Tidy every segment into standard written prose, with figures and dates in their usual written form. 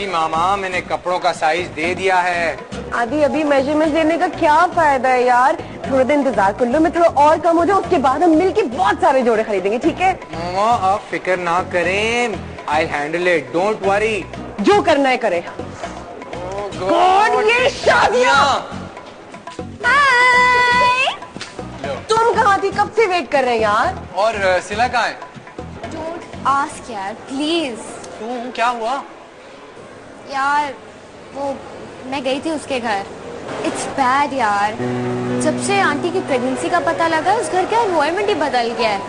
जी मामा, मैंने कपड़ों का साइज दे दिया है। आदि अभी मेजरमेंट देने का क्या फायदा है यार, थोड़ा दिन इंतजार कर लो, मैं थोड़ा और कम हो जाऊं, उसके बाद हम मिलके बहुत सारे जोड़े खरीदेंगे, ठीक है? मामा आप फिक्र ना करें, I handle it, don't worry. जो करना है करे। गॉड, ये शादियां। तुम कहाँ थी, कब से वेट कर रहे हैं यार? और सिला कहाँ है? डोंट आस्क यार प्लीज। क्यों, क्या हुआ? यार वो मैं गई थी उसके घर। इट्स बैड यार, जब से आंटी की प्रेगनेंसी का पता लगा उस घर का एनवायरनमेंट ही बदल गया है।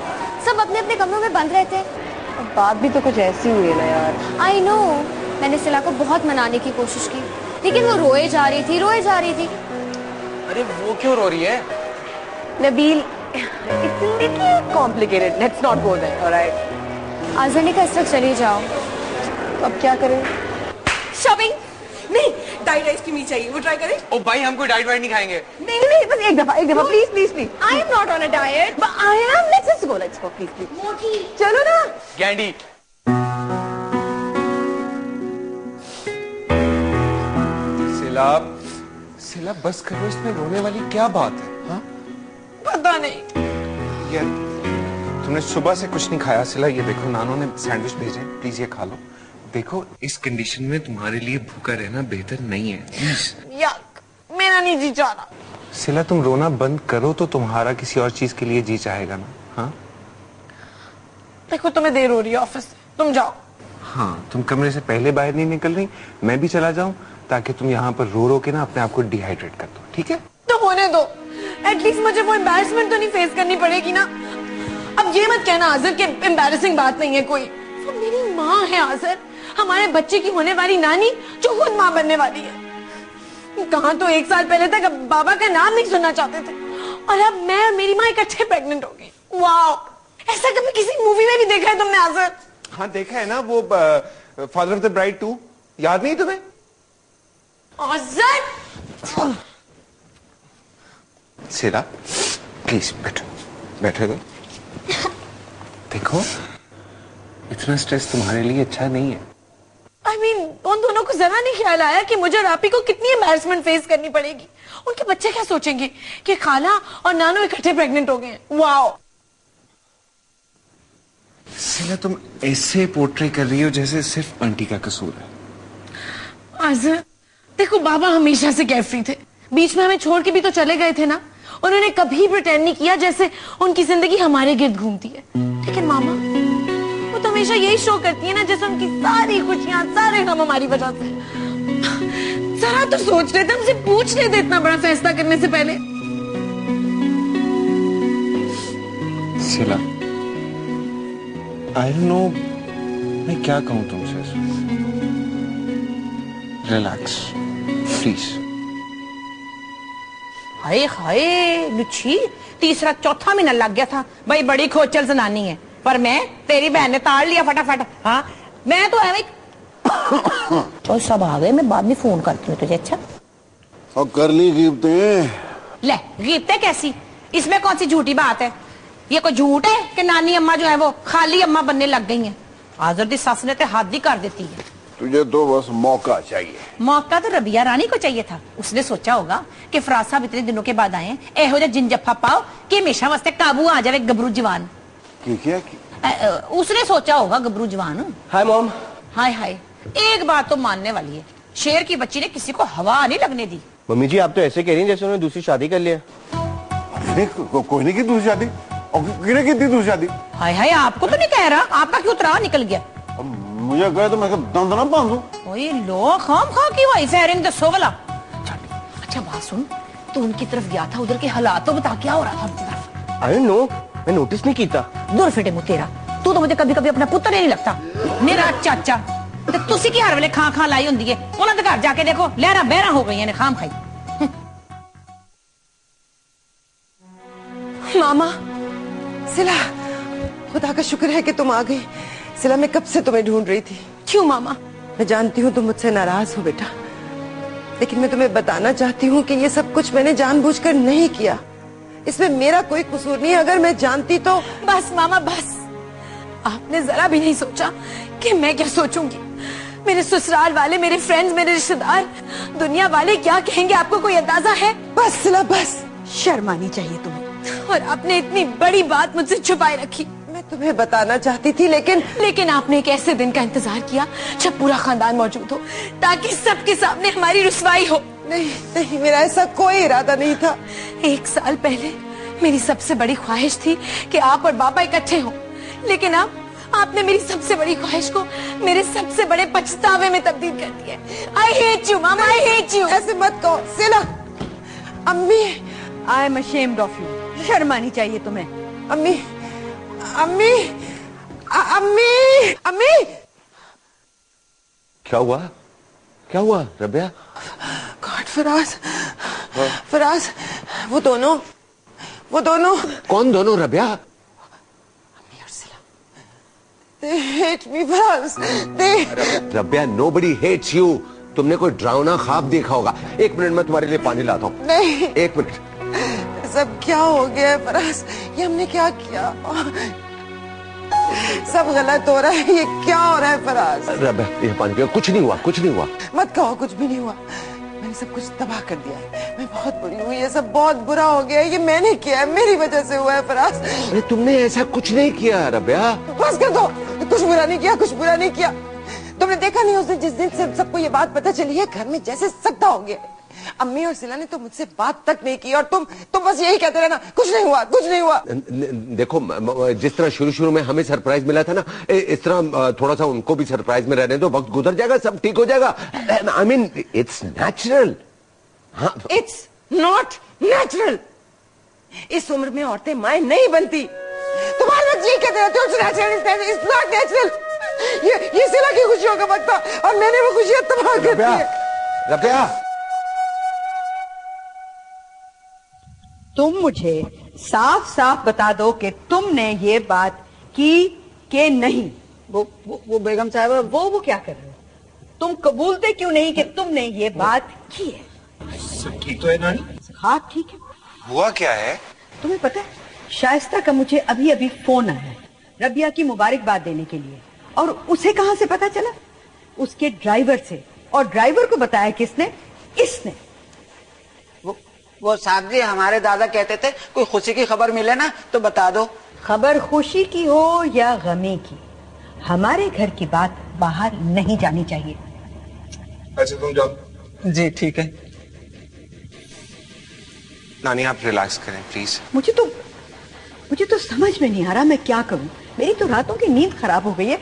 सब अपने अपने कमरों में बंद रहते हैं। बात भी तो कुछ ऐसी हुई है ना यार। आई नो, मैंने सिला को बहुत मनाने की कोशिश की, लेकिन वो रोए जा रही थी। अरे वो क्यों रो रही है? Nabeel, it's a little complicated. Let's not go there, alright? Azar ने कहा इस वक्त चली जाओ। तो अब क्या करें? शॉपिंग नहीं, डाइट आइसक्रीम ही चाहिए, वो ट्राई करें? ओ भाई, हम कोई डाइट वाइट नहीं खाएंगे। नहीं, बस एक दफा please. I am not on a diet. But I am. Let's go, please. मोटी चलो ना। गैंडी, सिला बस करो, इसमें रोने वाली क्या बात है? हाँ? पता नहीं यार, तुमने सुबह से कुछ नहीं खाया सिला। ये देखो, नानो ने सैंडविच भेजे, प्लीज ये खा लो। देखो, इस कंडीशन में तुम्हारे लिए भूखा रहना बेहतर नहीं है, प्लीज। याक, मेरा नहीं जी चाह रहा। सिला, तुम रोना बंद करो तो तुम्हारा किसी और चीज के लिए जी चाहेगा ना। हाँ देखो, तुम्हें देर हो रही है ऑफिस से, तुम जाओ। हाँ, तुम कमरे से पहले बाहर नहीं निकल रही, मैं भी चला जाऊं ताकि तुम यहाँ पर रो के ना अपने आप को डिहाइड्रेट कर दो, ठीक है? तो होने दो, एटलीस्ट मुझे वो एम्बैरेसमेंट तो नहीं फेस करनी पड़ेगी ना। अब ये मत कहना आज़र कि एम्बैरेसिंग बात नहीं है कोई। वो मेरी माँ है आज़र, हमारे बच्चे की होने वाली नानी जो खुद माँ बनने वाली है। कहाँ तो 1 साल पहले तक बाबा का नाम नहीं सुनना चाहते थे, और अब मैं और मेरी माँ इकट्ठे प्रेग्नेंट हो गई। वाओ, ऐसा कभी किसी मूवी में भी देखा है तुमने आज़र? हाँ देखा है ना, वो फादर ऑफ द ब्राइड 2, याद नहीं तुम्हें? आज़र, सिला प्लीज बैठो। देखो, इतना स्ट्रेस तुम्हारे लिए अच्छा नहीं है। I mean, उन दोनों को जरा नहीं ख्याल आया कि मुझे और आपी को कितनी एम्बैरेसमेंट फेस करनी पड़ेगी। उनके बच्चे क्या सोचेंगे कि खाला और नानो इकट्ठे प्रेग्नेंट हो गए हैं। वाओ। सिला, तुम ऐसे पोर्ट्रे कर रही हो जैसे सिर्फ आंटी का कसूर है। आज़र, देखो बाबा हमेशा से केयरफ्री थे, बीच में हमें छोड़ के भी तो चले गए थे ना। उन्होंने कभी प्रिटेंड नहीं किया जैसे उनकी जिंदगी हमारे गिर्द घूमती है। लेकिन मामा, वो तो हमेशा यही शो करती है ना जैसे उनकी सारी खुशियां, सारे गम हमारी वजह से। जरा तो सोच लेते, हमसे पूछ लेते इतना बड़ा फैसला करने से पहले। सिला, आई नो मैं क्या कहूं तुमसे। Relax please. हाय हाय लुच्छी, तीसरा चौथा महीना लग गया था। भाई बड़ी खोचल जनानी है, पर मैं तेरी बहन ने ताड़ लिया फटाफट। हाँ, मैं तो है और सब आ गए, मैं बाद में फोन करती हूँ तुझे। अच्छा, और कर ली गिफ्टें? ले गिफ्टें कैसी, इसमें कौन सी झूठी बात है? ये कोई झूठ है कि नानी अम्मा जो है वो खाली अम्मा बनने लग गई हैं? आज़र दी सस ने तो हाथ ही कर देती है। तुझे तो बस मौका चाहिए। मौका तो रबिया रानी को चाहिए था। उसने सोचा होगा कि फराज साहब इतने दिनों के बाद आए हैं, एहो जा जिन जफ्फा पाओ कि हमेशा वास्ते काबू आ जाए गबरू जवान। क्या उसने सोचा होगा गबरू जवान। Hi mom. हाय हाय, एक बात तो मानने वाली है, शेर की बच्ची ने किसी को हवा नहीं लगने दी। मम्मी जी, आप तो ऐसे कह रही हैं जैसे उन्होंने दूसरी शादी कर लिया। कोई नहीं की दूसरी शादी, और किने की थी दूसरी शादी? हाय हाय, आपको तो नहीं कह रहा, आपका क्यों उतरा निकल गया? मुझे कहे तो मैं दंद ना बांधूं। ओए लो, खाम खा की वाई फेरिंग दसो वाला। अच्छा बात सुन, तू उनकी तरफ गया था, उधर के हालात तो बता, क्या हो रहा था उनकी तरफ? आई नो, मैं नोटिस नहीं कीता। दूर फिटे मुंह तेरा, तू तो मुझे कभी कभी अपना पुत्र नहीं लगता। मेरा चाचा ते तुसी की हर वेले खां खां लाई हुंदी है। उन्हां दे घर जाके देखो, लहरा बहरा हो गई ने खाम खाई। मामा, सिला, खुदा का शुक्र है कि तुम आ गई। सिला, मैं कब से तुम्हें ढूंढ रही थी। क्यों मामा? मैं जानती हूँ तुम मुझसे नाराज हो बेटा, लेकिन मैं तुम्हें बताना चाहती हूँ कि ये सब कुछ मैंने जानबूझकर नहीं किया। इसमें मेरा कोई कसूर नहीं। अगर मैं जानती तो। बस मामा बस, आपने जरा भी नहीं सोचा कि मैं क्या सोचूंगी। मेरे ससुराल वाले, मेरे फ्रेंड्स, मेरे रिश्तेदार, दुनिया वाले क्या कहेंगे आपको कोई अंदाजा है? बस सिला बस। शर्म आनी चाहिए तुम्हें। और आपने इतनी बड़ी बात मुझसे छुपाए रखी। मैं तुम्हें बताना चाहती थी लेकिन आपने एक ऐसे दिन का इंतजार किया जब पूरा खानदान मौजूद हो, ताकि सबके सामने हमारी रुसवाई हो। नहीं नहीं, मेरा ऐसा कोई इरादा नहीं था। 1 साल पहले मेरी सबसे बड़ी ख्वाहिश थी कि आप और बाबा इकट्ठे हों, लेकिन आपने मेरी सबसे बड़ी ख्वाहिश को मेरे सबसे बड़े पछतावे में तब्दील कर दिया। I hate you mama, I hate you. ऐसे मत कहो सिला। अम्मी, I am ashamed of you. शर्म आनी चाहिए तुम्हें। अम्मी, अम्मी, अम्मी, अम्मी। क्या हुआ? क्या हुआ रबिया? गॉड, फराज, वो दोनों कौन दोनों रबिया? अम्मी और सिला, they hate me, Faraz. Rabia, nobody hates you. तुमने कोई ड्रावना ख्वाब देखा होगा। 1 मिनट में तुम्हारे लिए पानी लाता हूँ। नहीं, 1 मिनट। सब क्या हो गया है फराज? ये हमने क्या किया? सब गलत हो रहा है। ये क्या हो रहा है फराज? रबिया, ये पानी पियो। कुछ नहीं हुआ, कुछ नहीं हुआ। मत कहो, कुछ भी नहीं हुआ। मैंने सब कुछ तबाह कर दिया है। मैं बहुत बुरी हूँ। ये सब बहुत बुरा हो गया है। ये मैंने किया है, मेरी वजह से हुआ है फराज। अरे तुमने ऐसा कुछ नहीं किया रबिया। बस कर दो। कुछ बुरा नहीं किया, कुछ बुरा नहीं किया। तुमने देखा नहीं उस दिन, जिस दिन से सबको ये बात पता चली है, घर में जैसे सख्ता हो गया। अम्मी और सिला ने तो मुझसे बात तक नहीं की, और तुम बस यही कहते रहना, कुछ नहीं हुआ, कुछ नहीं हुआ। देखो, जिस तरह शुरू में हमें सरप्राइज मिला था ना, इस तरह थोड़ा सा उनको भी सरप्राइज में रहने दो। वक्त गुजर जाएगा, सब ठीक हो जाएगा। I mean, it's natural. It's not natural. इस उम्र में औरतें माएं नहीं बनती। तुम्हारे बच्चे यही कहते रहते हो, इट्स नॉट नेचुरल। ये सिला की खुशियों का वक्त था, और मैंने वो खुशियां तबाह कर दी है। रबिया, तुम मुझे साफ साफ बता दो कि तुमने ये बात की कि नहीं। वो बेगम साहबा, वो क्या कर रहे हो? तुम कबूलते क्यों नहीं कि तुमने ये बात की है? ठीक तो है नानी? हाँ ठीक है। हुआ क्या है? तुम्हें पता है, शाइस्ता का मुझे अभी अभी फोन आया है रबिया की मुबारकबाद देने के लिए। और उसे कहां से पता चला? उसके ड्राइवर से। और ड्राइवर को बताया किसने? इसने। वो साहब जी, हमारे दादा कहते थे कोई खुशी की खबर मिले ना तो बता दो। खबर खुशी की हो या गमी की, हमारे घर की बात बाहर नहीं जानी चाहिए। अच्छा तुम जाओ। जी ठीक है। नानी आप रिलैक्स करें प्लीज। मुझे तो समझ में नहीं आ रहा मैं क्या करूं। मेरी तो रातों की नींद खराब हो गई है,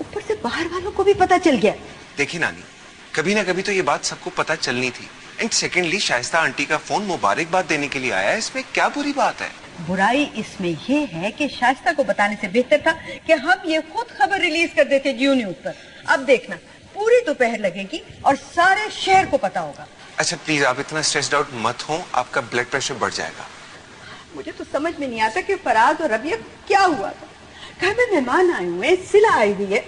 ऊपर से बाहर वालों को भी पता चल गया। देखिए नानी, कभी ना कभी तो ये बात सबको पता चलनी थी। एंड सेकेंडली, शाइस्ता आंटी का फोन मुबारकबाद देने के लिए आया है, इसमें क्या बुरी बात है? बुराई इसमें ये है कि शाइस्ता को बताने से बेहतर था कि हम ये खुद खबर रिलीज कर देते जियो न्यूज पर। अब देखना, पूरी दोपहर लगेगी और सारे शहर को पता होगा। अच्छा प्लीज, आप इतना स्ट्रेस्ड आउट मत हो, आपका ब्लड प्रेशर बढ़ जाएगा। मुझे तो समझ में नहीं आता कि फराज और रबिया क्या हुआ था। घर में मेहमान आए हुए, सिला आई हुई है।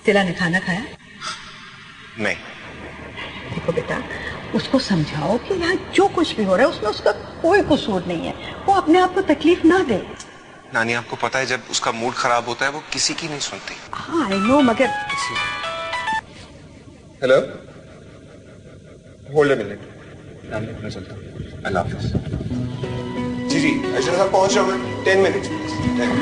सिला ने खाना खाया? नहीं। देखो बेटा, उसको समझाओ कि यहाँ जो कुछ भी हो रहा है उसमें उसका कोई कसूर नहीं है। वो अपने आप को तकलीफ ना दे। नानी, आपको पता है जब उसका मूड खराब होता है वो किसी की नहीं सुनती। हाँ आई नो, मगर हेलो, होल्ड अ मिनट। नानी मैं चलता हूँ, अल्लाह हाफिज। जी अशरफ साहब पहुंच रहा हूँ मैं। 10 मिनट। Thank you.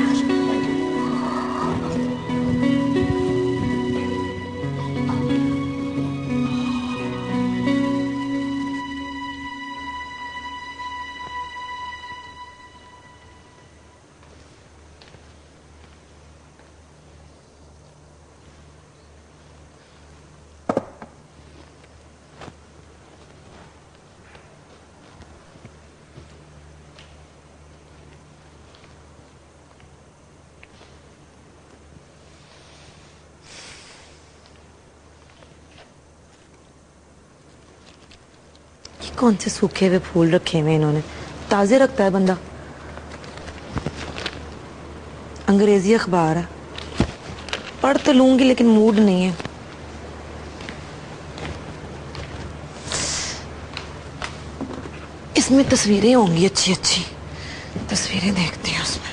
कौन से सूखे हुए फूल रखे हुए इन्होंने, ताजे रखता है बंदा। अंग्रेजी अखबार है, पढ़ तो लूंगी लेकिन मूड नहीं है। इसमें तस्वीरें होंगी अच्छी अच्छी, तस्वीरें देखते हैं उसमें।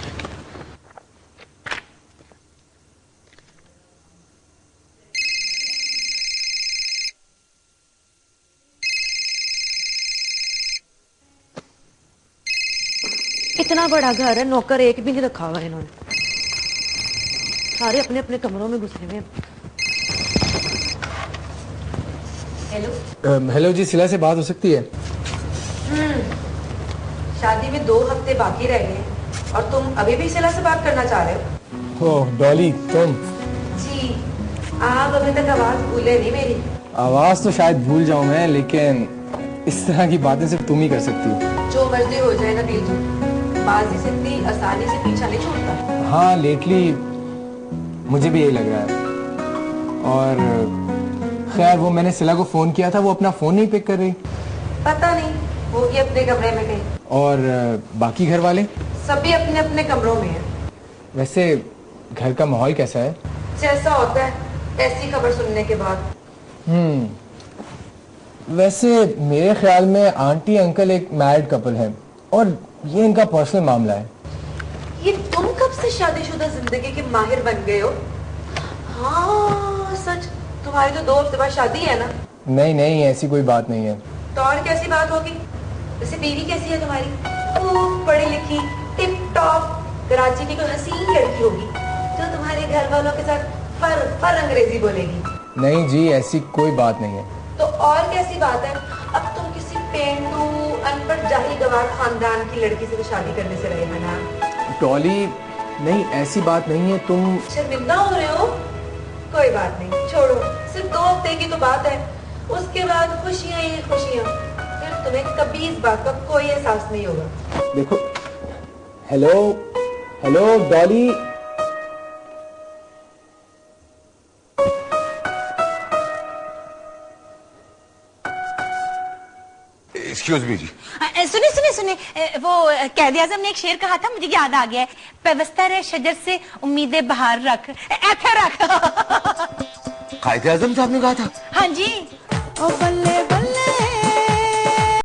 इतना बड़ा घर है, नौकर एक भी नहीं रखा हुआ इन्होंने, सारे अपने अपने कमरों में घुसे हुए हैं। हेलो हेलो जी, सिला से बात हो सकती है? शादी में 2 हफ्ते बाकी रह गए और तुम अभी भी सिला से बात करना चाह रहे हो? ओह डॉली, तुम? जी, आप अभी तक आवाज भूले नहीं मेरी। आवाज तो शायद भूल जाऊं मैं, लेकिन इस तरह की बातें सिर्फ तुम ही कर सकती हो। जो मर्जी हो जाए ना दिल जी, बाजी से इतनी आसानी से पीछा नहीं छोड़ता। हाँ, लेटली मुझे भी यही लग रहा है। और खैर, वो मैंने सिला को फोन किया था, वो अपना फोन नहीं पिक कर रही। पता नहीं, वो भी अपने कमरे में गई। और बाकी घर वाले? सभी अपने अपने कमरों में हैं। वैसे घर का माहौल कैसा है? जैसा होता है ऐसी खबर सुनने के बाद। वैसे मेरे ख्याल में आंटी अंकल एक मैरिड कपल है और ये इनका पर्सनल मामला है। ये तुम कब से शादीशुदा जिंदगी के माहिर बन गए हो? हाँ सच, तुम्हारी तो 2 हफ्ते बाद शादी है ना? नहीं नहीं, ऐसी कोई बात नहीं है। तो और कैसी बात होगी? वैसे बीवी कैसी है तुम्हारी? खूब पढ़ी लिखी, टिप टॉप कराची की कोई हसीन लड़की होगी जो तुम्हारे घर वालों के साथ पर अंग्रेजी बोलेगी। नहीं जी, ऐसी कोई बात नहीं है। तो और कैसी बात है? अब तुम किसी पेंडू अनपढ़ जाहिल गवार खानदान की लड़की से तो शादी करने से रहे मना। डॉली, नहीं ऐसी बात नहीं है। तुम शर्मिंदा हो रहे हो? कोई बात नहीं, छोड़ो, सिर्फ 2 हफ्ते की तो बात है। उसके बाद खुशियां ही खुशियां, फिर तुम्हें कभी इस बात का कोई एहसास नहीं होगा। देखो, hello hello Dolly. Excuse me ji. सुने सुने सुने, वो कैद आजम ने एक शेर कहा था, मुझे याद आ गया है। पेवस्ता रे शजर से उम्मीदें बाहर रख, ऐसे रख। कायदे आजम साहब ने कहा था? हाँ जी।